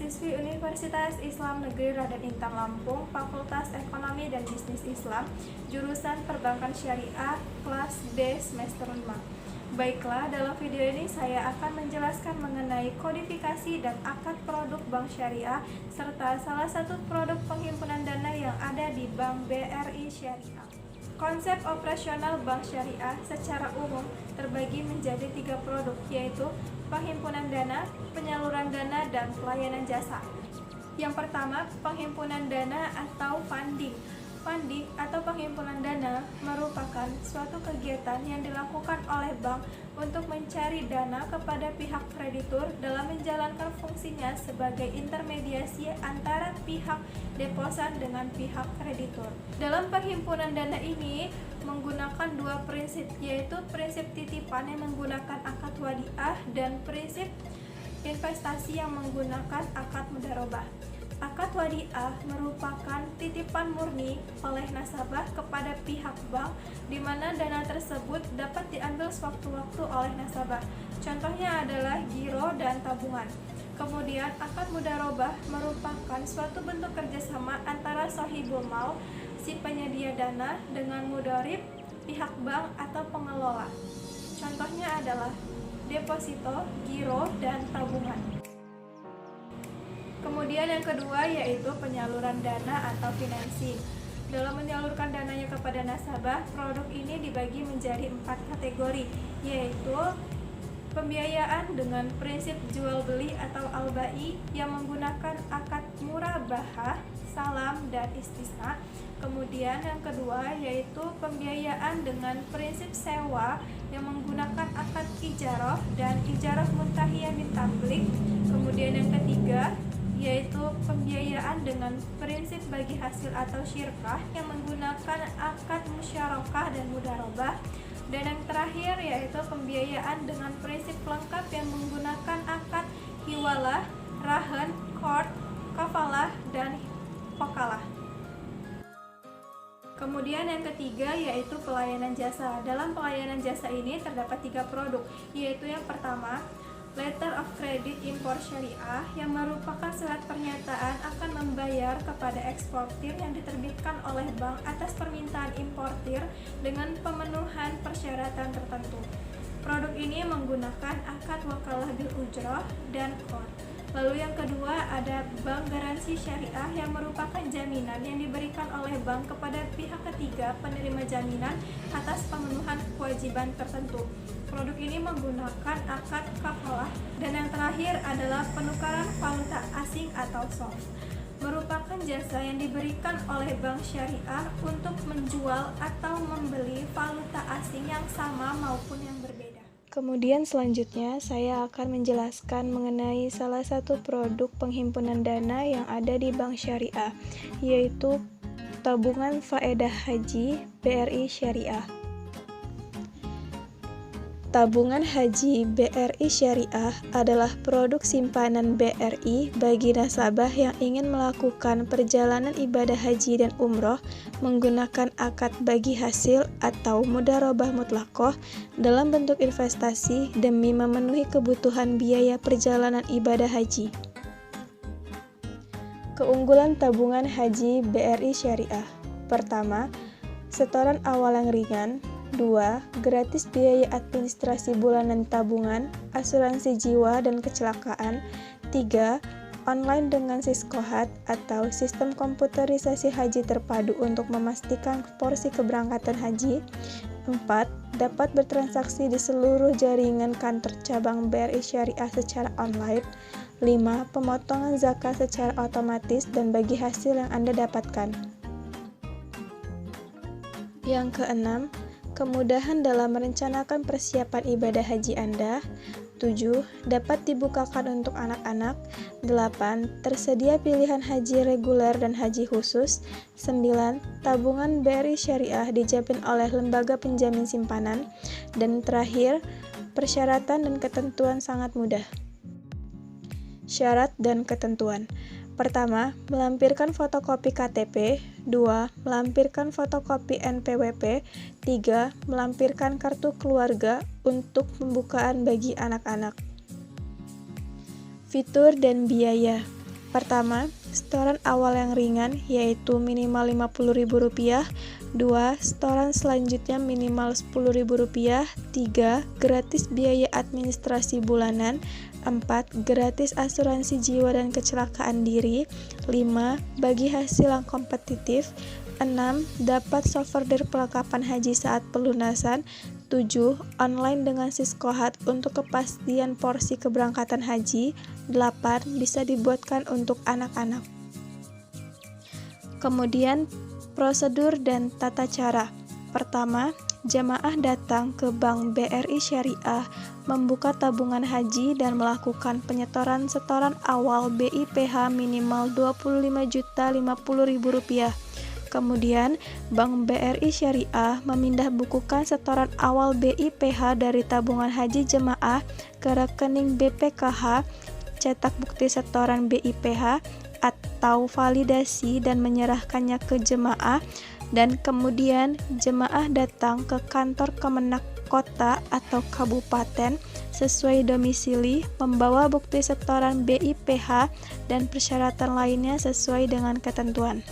mahasiswi Universitas Islam Negeri Raden Intan Lampung, Fakultas Ekonomi dan Bisnis Islam, jurusan Perbankan Syariah, kelas B semester 5. Baiklah, dalam video ini saya akan menjelaskan mengenai kodifikasi dan akad produk bank syariah, serta salah satu produk penghimpunan dana yang ada di Bank BRI Syariah. Konsep operasional bank syariah secara umum terbagi menjadi 3 produk, yaitu penghimpunan dana, penyaluran dana, dan pelayanan jasa. Yang pertama, penghimpunan dana atau funding. Funding atau penghimpunan dana merupakan suatu kegiatan yang dilakukan oleh bank untuk mencari dana kepada pihak kreditur dalam menjalankan fungsinya sebagai intermediasi antara pihak deposan dengan pihak kreditur. Dalam penghimpunan dana ini menggunakan 2 prinsip, yaitu prinsip titipan yang menggunakan akad wadiah dan prinsip investasi yang menggunakan akad mudharabah. Akad wadiah merupakan titipan murni oleh nasabah kepada pihak bank, di mana dana tersebut dapat diambil sewaktu-waktu oleh nasabah. Contohnya adalah giro dan tabungan. Kemudian akad mudharabah merupakan suatu bentuk kerjasama antara sahibul mal, si penyedia dana, dengan mudharib, pihak bank atau pengelola. Contohnya adalah deposito, giro, dan tabungan. Kemudian yang kedua yaitu penyaluran dana atau financing. Dalam menyalurkan dananya kepada nasabah, produk ini dibagi menjadi 4 kategori, yaitu pembiayaan dengan prinsip jual beli atau al-bai yang menggunakan akad murabahah, salam, dan istisna. Kemudian yang kedua yaitu pembiayaan dengan prinsip sewa yang menggunakan akad ijarah dan ijarah muntahiyah bin tamlik. Kemudian yang ketiga yaitu pembiayaan dengan prinsip bagi hasil atau syirkah yang menggunakan akad musyarakah dan mudharabah. Dan yang terakhir yaitu pembiayaan dengan prinsip lengkap yang menggunakan akad hiwalah, rahan, qard, kafalah, dan wakalah. Kemudian yang ketiga yaitu pelayanan jasa. Dalam pelayanan jasa ini terdapat 3 produk, yaitu yang pertama, Letter of Credit Impor Syariah yang merupakan surat pernyataan akan membayar kepada eksportir yang diterbitkan oleh bank atas permintaan importir dengan pemenuhan persyaratan tertentu. Produk ini menggunakan akad wakalah bil ujrah dan qard. Lalu yang kedua ada bank garansi syariah yang merupakan jaminan yang diberikan oleh bank kepada pihak ketiga penerima jaminan atas pemenuhan kewajiban tertentu. Produk ini menggunakan akad kafalah. Dan yang terakhir adalah penukaran valuta asing atau SOF, merupakan jasa yang diberikan oleh bank syariah untuk menjual atau membeli valuta asing yang sama maupun yang berbeda. Kemudian selanjutnya saya akan menjelaskan mengenai salah satu produk penghimpunan dana yang ada di bank syariah, yaitu tabungan faedah haji BRI Syariah. Tabungan haji BRI Syariah adalah produk simpanan BRI bagi nasabah yang ingin melakukan perjalanan ibadah haji dan umroh menggunakan akad bagi hasil atau mudharabah mutlaqoh dalam bentuk investasi demi memenuhi kebutuhan biaya perjalanan ibadah haji. Keunggulan tabungan haji BRI Syariah. Pertama, setoran awal yang ringan. 2. Gratis biaya administrasi bulanan tabungan, asuransi jiwa dan kecelakaan. 3. Online dengan Siskohat atau sistem komputerisasi haji terpadu untuk memastikan porsi keberangkatan haji. 4. Dapat bertransaksi di seluruh jaringan kantor cabang BRI Syariah secara online. 5. Pemotongan zakat secara otomatis dan bagi hasil yang Anda dapatkan. Yang keenam, kemudahan dalam merencanakan persiapan ibadah haji Anda. 7. Dapat dibukakan untuk anak-anak. 8. Tersedia pilihan haji reguler dan haji khusus. 9. Tabungan BRI Syariah dijamin oleh lembaga penjamin simpanan. Dan terakhir, persyaratan dan ketentuan sangat mudah. Syarat dan ketentuan. Pertama, melampirkan fotokopi KTP. 2. Melampirkan fotokopi NPWP. 3. Melampirkan kartu keluarga untuk pembukaan bagi anak-anak. Fitur dan biaya. Pertama, setoran awal yang ringan yaitu minimal Rp50.000. 2. Setoran selanjutnya minimal Rp10.000. 3. Gratis biaya administrasi bulanan. 4. Gratis asuransi jiwa dan kecelakaan diri. 5. Bagi hasil yang kompetitif. 6. Dapat souvenir perlengkapan haji saat pelunasan. 7. Online dengan Siskohat untuk kepastian porsi keberangkatan haji. 8. Bisa dibuatkan untuk anak-anak. Kemudian, prosedur dan tata cara. Pertama, jamaah datang ke Bank BRI Syariah, membuka tabungan haji dan melakukan penyetoran setoran awal BIPH minimal Rp25.050.000. Kemudian, Bank BRI Syariah memindah bukukan setoran awal BIPH dari tabungan haji jemaah ke rekening BPKH, cetak bukti setoran BIPH atau validasi dan menyerahkannya ke jemaah, dan kemudian jemaah datang ke kantor Kemenak kota atau kabupaten sesuai domisili, membawa bukti setoran BIPH dan persyaratan lainnya sesuai dengan ketentuan.